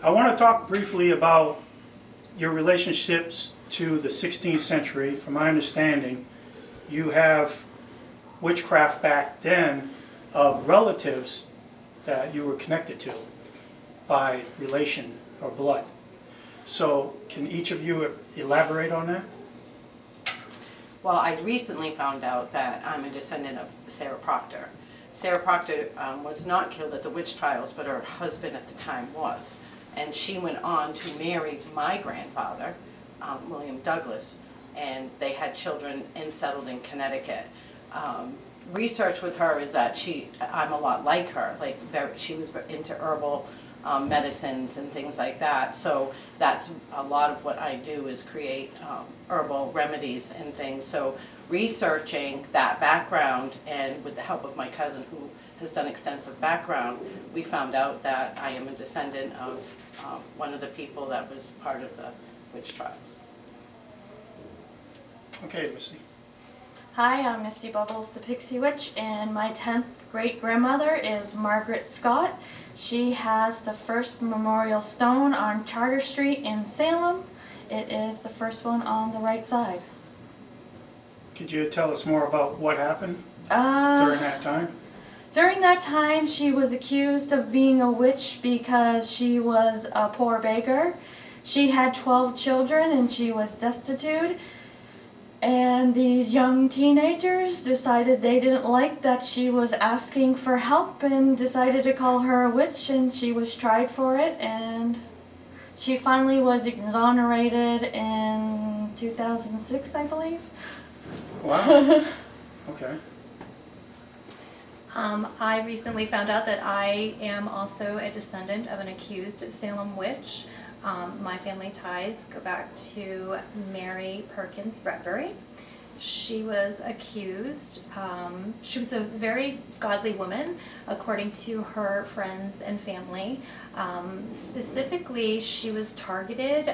I want to talk briefly about your relationships to the 16th century. From my understanding, you have witchcraft back then of relatives that you were connected to by relation or blood. So can each of you elaborate on that? Well, I recently found out that I'm a descendant of Sarah Proctor. Sarah Proctor was not killed at the witch trials, but her husband at the time was. And she went on to marry my grandfather, William Douglas, and they had children and settled in Connecticut. Research with her is that I'm a lot like her. She was into herbal medicines and things like that. So that's a lot of what I do is create herbal remedies and things. So researching that background, and with the help of my cousin who has done extensive background, we found out that I am a descendant of one of the people that was part of the witch trials. Okay, Misty. Hi, I'm Misty Bubbles, the Pixie Witch, and my 10th great-grandmother is Margaret Scott. She has the first memorial stone on Charter Street in Salem. It is the first one on the right side. Could you tell us more about what happened during that time? During that time, she was accused of being a witch because she was a poor beggar. She had 12 children and she was destitute. And these young teenagers decided they didn't like that she was asking for help and decided to call her a witch, and she was tried for it, and she finally was exonerated in 2006, I believe. Wow. Okay. I recently found out that I am also a descendant of an accused Salem witch. My family ties go back to Mary Perkins Bradbury. She was accused. She was a very godly woman, according to her friends and family. Specifically, she was targeted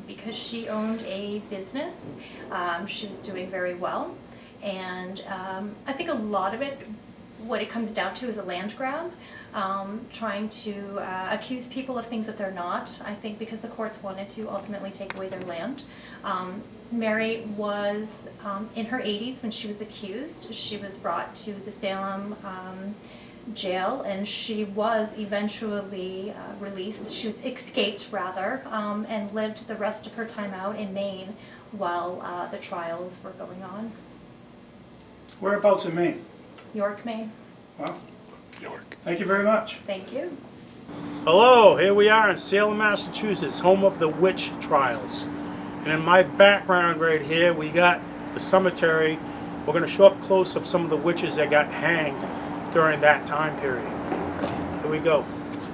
because she owned a business. She was doing very well. And I think a lot of it, what it comes down to, is a land grab. Trying to accuse people of things that they're not, I think because the courts wanted to ultimately take away their land. Mary was in her 80s when she was accused. She was brought to the Salem jail, and she was eventually released. She was escaped, rather, and lived the rest of her time out in Maine while the trials were going on. Whereabouts in Maine? York, Maine. Wow. York. Thank you very much. Thank you. Hello, here we are in Salem, Massachusetts, home of the witch trials. And in my background right here, we got the cemetery. We're going to show up close of some of the witches that got hanged during that time period. Here we go.